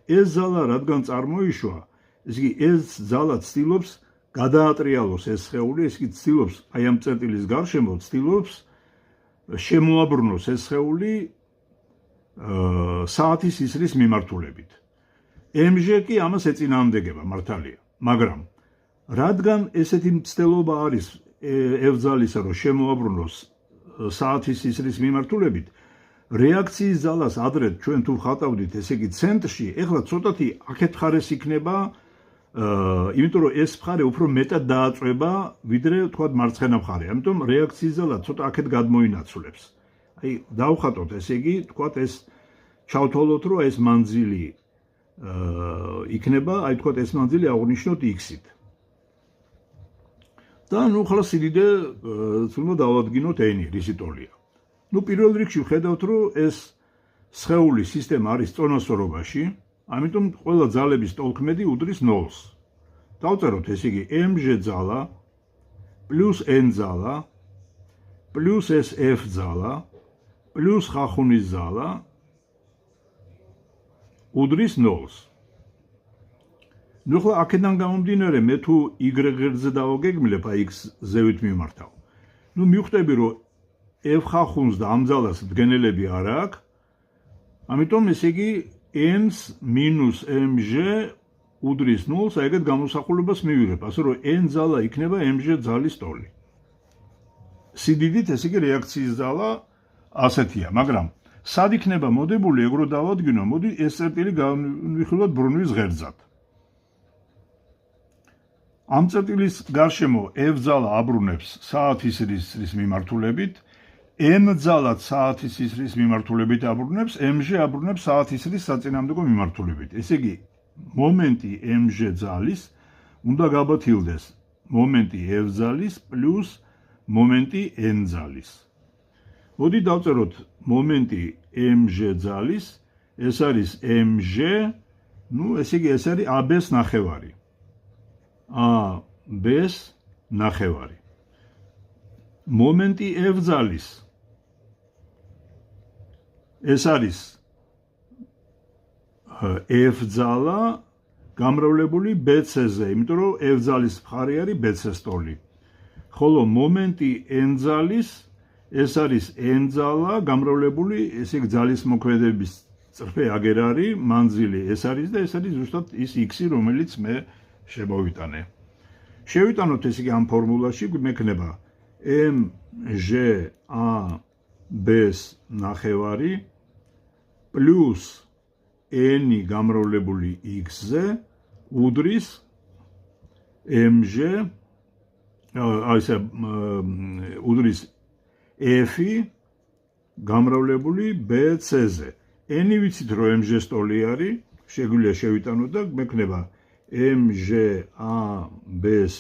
ეს ძალა რადგან წარმოიშვა, ესე იგი ეს ძალა ცდილობს გადაატრიალოს ეს სხეული, ესე იგი ცდილობს აი ამ წერტილის გარშემო ცდილობს შემოაბრუნოს ეს სხეული საათის ისრის მიმართულებით. mž კი ამას ეწინააღმდეგება მართალია, მაგრამ რადგან ესეთი მცდელობა არის F ძალისა, რომ შემოაბრუნოს საათის ისრის მიმართულებით, რეაქციის ძალას ადრე ჩვენ თუ ხატავდით, ესე იგი ცენტრში, ეხლა ცოტათი აქეთ მხარეს იქნება, იმიტომ რომ ეს მხარე უფრო მეტად დააწვება, ვიდრე თქვა მარცხენა მხარე. ამიტომ რეაქციის ძალა ცოტა აქეთ გადმოინაცვლებს. აი, დავხატოთ, ესე იგი, თქვა ეს ჩავთვალოთ, რომ ეს მანძილი იქნება, აი თქვა ეს მანძილი აღნიშნოთ x-ით. და ნუ ხლა სიდიდე თუნდა დავადგინოთ n-ი, რისი ტოლია. ნუ პირველ რიგში ვხედავთ, რომ ეს სხეული სისტემა არის წონასწორობაში, ამიტომ ყველა ძალების ტოლქმედი უდრის 0-ს. დავწეროთ, ესე იგი, mg ძალა პლუს n ძალა პლუს ეს f ძალა პლუს ხახუნის ძალა უდრის 0-ს. ნუ ხლა აქედან გამომდინარე, მე თუ y ღერძზე დავაგეგმილებ, აი x ზევით მიმართავ. ნუ მივხვდები, რომ f ხახუნს და ამ ძალას დგენელები არ აქვს, ამიტომ ესე იგი n-ს მინუს mg უდრის 0-ს, ეგეთ გამოსახულებას მივიღებ, ასე რომ n ძალა იქნება mg ძალის ტოლი. სიდიდით ესე იგი რეაქციის ძალა ასეთია, მაგრამ სად იქნება მოდებული, ეგრო დავადგინო, მოდი ეს წერტილი გავიხილოთ ბრუნვის ღერძად. ამ წერტილის გარშემო f ძალა აბრუნებს საათის რისის მიმართულებით, n ძალაც საათის რისის მიმართულებით აბრუნებს, mg აბრუნებს საათის რისის საწინააღმდეგო მიმართულებით. ესე იგი, მომენტი mg ძალის უნდა გაბათილდეს მომენტი f ძალის პლუს მომენტი n ძალის. მოდი დავწეროთ მომენტი mg ძალის, ეს არის mg, ნუ ესე იგი ეს არის AB-ს ნახევარი. AB-ს ნახევარი. მომენტი f ძალის, ეს არის f ძალა გამრავლებული BC-ზე, იმიტომ რომ f ძალის მხარე არის BC-ს ტოლი. ხოლო მომენტი n ძალის, ეს არის n ძალა გამრავლებული, ესე იგი ძალის მოქმედების წრფე აგერ არის, მანძილი ეს არის და ეს არის ზუსტად ის x-ი, რომელიც მე შემოვიტანე. შევიტანოთ ესე იგი ამ ფორმულაში, მექნება mg AB-ს ნახევარი პლუს n-ი გამრავლებული x-ზე უდრის mg, უდრის f-ი გამრავლებული BC-ზე. n-ი ვიცით, რომ mg-ს ტოლი არის, შეგვიძლია შევიტანოთ და მექნება mg AB-ს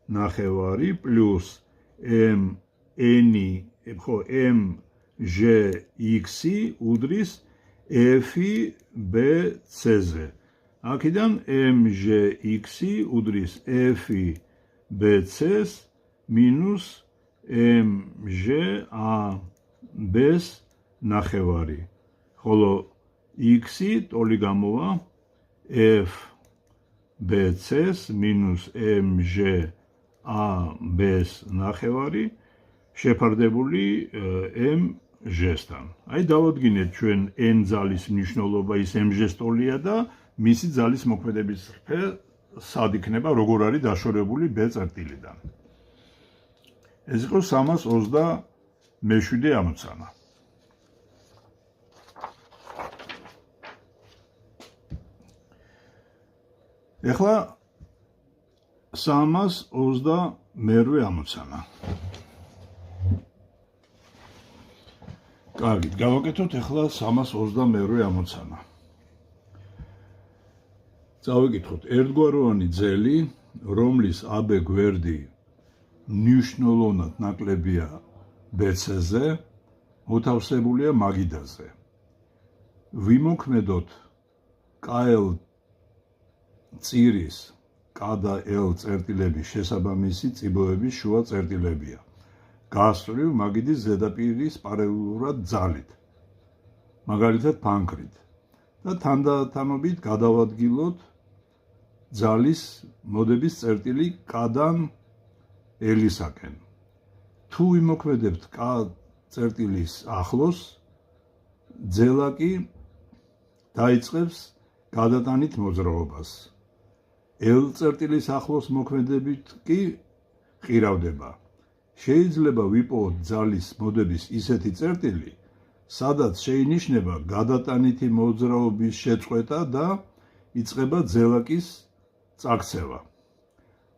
ნახევარი პლუს n-ი, ხო, mg x-ი უდრის f-ი BC-ზე. აქედან mg x-ი უდრის f-ი BC-ს მინუს mg AB-ს ნახევარი. ხოლო x-ი ტოლი გამოვა f BC-ს მინუს mg AB-ს ნახევარი შეფარდებული mg-სთან. აი დავადგინეთ ჩვენ n ძალის მნიშვნელობა ის mg-ს ტოლია და მისი ძალის მოქმედების წრფე სად იქნება, როგორ არის დაშორებული b წერტილიდან. ეს იყო 327 ამოცანა. ეხლა 328 ამოცანა. კარგი, გავაკეთოთ ეხლა 328 ამოცანა. წავიკითხოთ ერთგვაროვანი ძელი, რომლის AB გვერდი მნიშვნელოვნად ნაკლებია BC-ზე, მოთავსებულია მაგიდაზე. ვიმოქმედოთ KL წირის K და L წერტილების შესაბამისი წიბოების შუა წერტილებია. გასწვრივ მაგიდის ზედაპირის პარალელურად ძალით, მაგალითად ფანქრით. და თანდათანობით გადავადგილოთ ძალის მოდების წერტილი K-დან L-ისაკენ. თუ ვიმოქმედებთ K წერტილის ახლოს, ძელა კი დაიწყებს გადატანით მოძრაობას. L წერტილის ახლოს მოქმედებით კი ყირავდება. შეიძლება ვიპოვოთ ძალის მოდების ისეთი წერტილი, სადაც შეინიშნება გადატანითი მოძრაობის შეწყვეტა და იწყება ძელაკის წაქცევა.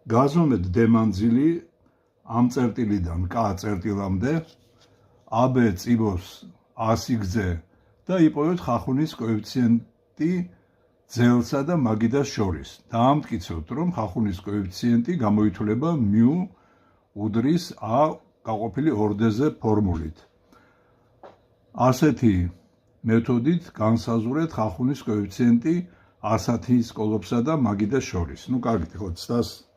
გაზომეთ დემანძილი ამ წერტილიდან K წერტილამდე, AB წიბოს A სიგრძე და იპოვეთ ხახუნის კოეფიციენტი ძელსა და მაგიდას შორის. დაამტკიცოთ, რომ ხახუნის კოეფიციენტი გამოითვლება μ უდრის A გაყოფილი 2D-ზე ფორმულით. ასეთი მეთოდით განსაზღვრეთ ხახუნის კოეფიციენტი ასათის კოლოფსა და მაგიდას შორის. კარგით, ხო, ცდას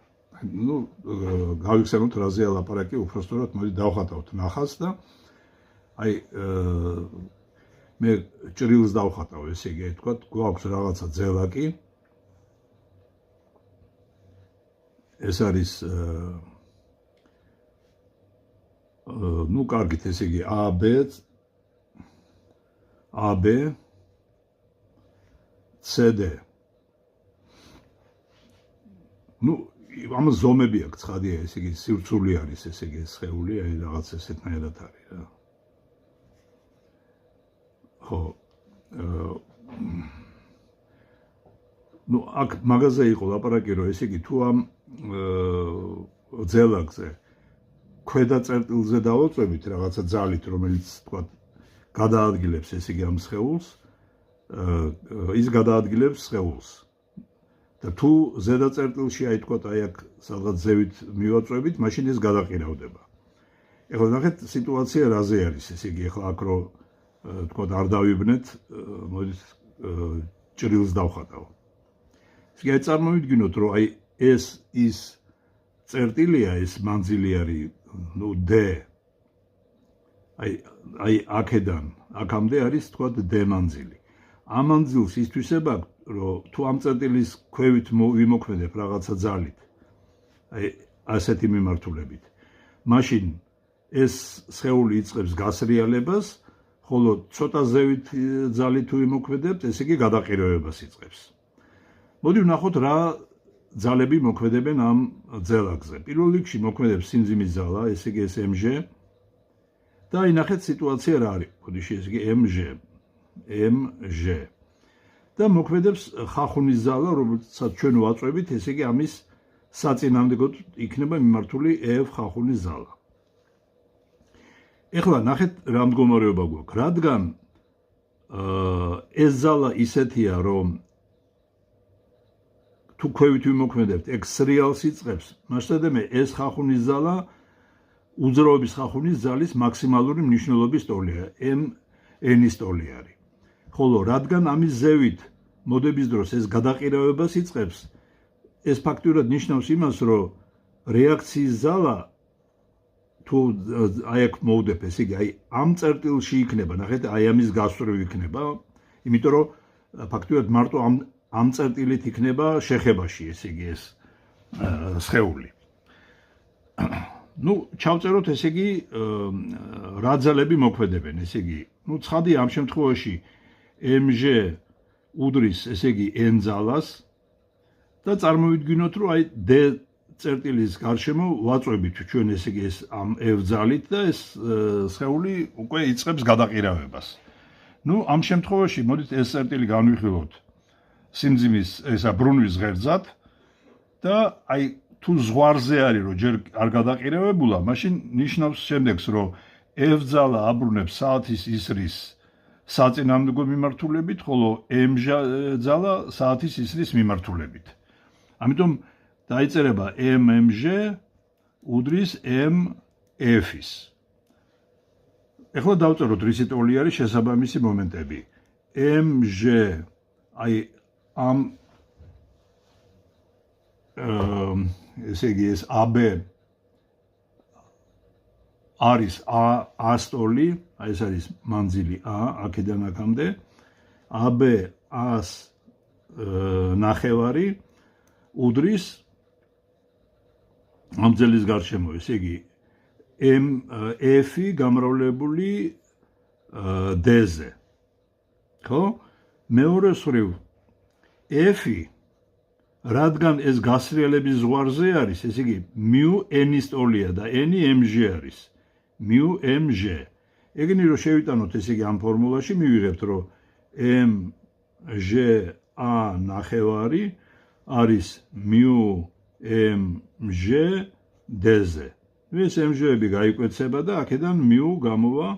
გავიხსენოთ რაზეა ლაპარაკი, უпростоრად მოდი დავხატავთ ნახას და მე ჭრილს დავხატავ, ესე იგი, თქვა, გვაქვს რაღაცა ძელაკი. ეს არის კარგით, ესე იგი, AB, CD. ამას ზომები აქვს, ცხადია, ესე იგი, სივრცული არის, ესე იგი, სხეული, რაღაც ესეთნაირად არის რა. ხო. აქ მაგაზე იყო ლაპარაკი, რომ ესე იგი, თუ ამ ძელაკზე ქვედა წერტილზე დავაწვევით რაღაცა ძალით, რომელიც თქვა გადაადგილებს, ესე იგი, ამ სხეულს, ის გადაადგილებს სხეულს. და თუ ზედა წერტილში თქვა აქ სადღაც ზევით მივაწვევით, მაშინ ეს გადაყირავდება. ეხლა ნახეთ სიტუაცია რაზე არის, ესე იგი, ეხლა აქ რო თქვა არ დავიბნეთ, მოდით ჭრილს დავხატავ. ესე იგი, წარმოვიდგინოთ, რომ ეს ის წერტილია, ეს მანძილი არის, D. აქედან, აქამდე არის, თქვა, D მანძილი. ამ მანძილს ისთვის აქვს, რომ თუ ამ წერტილის ქვევით ვიმოქმედებ რაღაცა ძალით, ასეთი მიმართულებით, მაშინ ეს სხეული იწყებს გასრიალებას, ხოლო ცოტა ზევით ძალით თუ ვიმოქმედებთ, ესე იგი გადაყირავებას იწყებს. მოდი ვნახოთ რა ძალები მოქმედებენ ამ ძელაკზე. პირველ რიგში მოქმედებს სიმძიმის ძალა, ესე იგი ეს MG და ნახეთ სიტუაცია რა არის. ბოდიში, ესე იგი MG. და მოქმედებს ხახუნის ზალა, რომელსაც ჩვენ ვაწვევით, ესე იგი ამის საწინააღმდეგოდ იქნება მიმართული F ხახუნის ზალა. ეხლა ნახეთ რა მდგომარეობა გვაქვს. რადგან ეს ზალა ისეთია, რომ თუ ქვევით ვიმოქმედებთ, ეგ სრიალს იწყებს, მასშტაბებია ეს ხახუნის ზალა უძრაობის ხახუნის ზალის მაქსიმალური მნიშვნელობის ტოლია, n-ის ტოლი არის. ხოლო რადგან ამის ზევით მოდების დროს ეს გადაყირავებას იწყებს, ეს ფაქტურად ნიშნავს იმას, რომ რეაქციის ზალა თუ აქ მოვდებ, ესე იგი, ამ წერტილში იქნება, ნახეთ, ამის გასწვრივ იქნება, იმიტომ რომ ფაქტურად მარტო ამ წერტილით იქნება შეხებაში, ესე იგი, ეს სხეული. ჩავწეროთ, ესე იგი, რა ძალები მოქმედებენ, ესე იგი, ცხადია ამ შემთხვევაში MG უდრის, ესე იგი, N ძალას და წარმოვიდგინოთ, რომ D წერტილის გარშემო ვაწვევით ჩვენ, ესე იგი, ეს ამ F ძალით და ეს სხეული უკვე იწყებს გადაყირავებას. ამ შემთხვევაში მოდით ეს წერტილი განვიხილოთ სიმძიმის ესა ბრუნვის ღერძად და თუ ზღვარზე არის, რომ ჯერ არ გადაყირავებულა, მაშინ ნიშნავს შემდეგს, რომ F ძალა აბრუნებს საათის ისრის საწინააღმდეგო მიმართულებით, ხოლო M ძალა საათის ისრის მიმართულებით. ამიტომ დაიწერება MMG უდრის MF-ის. ეხლა დავწეროთ რისი ტოლი არის შესაბამისი მომენტები. MG ამ ესე იგი ეს AB არის A-ს ტოლი, ეს არის მანძილი A, აქედან აქამდე, AB A-ს ნახევარი უდრის ამ ძელის გარშემო, ესე იგი F-ი გამრავლებული D-ზე. ხო? მეორე სრივ F-ი რადგან ეს გასრიალების ზღვარზე არის, ესე იგი μ-n-ის ტოლია და n-ი mg არის. μ-mg. ეგენი რომ შევიტანოთ, ესე იგი ამ ფორმულაში მივიღებთ, რომ MЖA ნახევარი არის μMG D-ზე. ეს MG-ები გაიკვეცება და აქედან μ გამოვა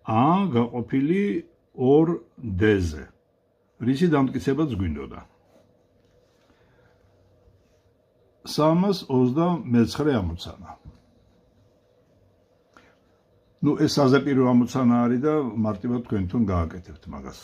A გაყოფილი 2D-ზე. რისი დამტკიცებაც გვინდოდა. 329 ამოცანა. ეს საზეპირო ამოცანა არის და მარტივად თქვენ თვითონ გააკეთებთ მაგას.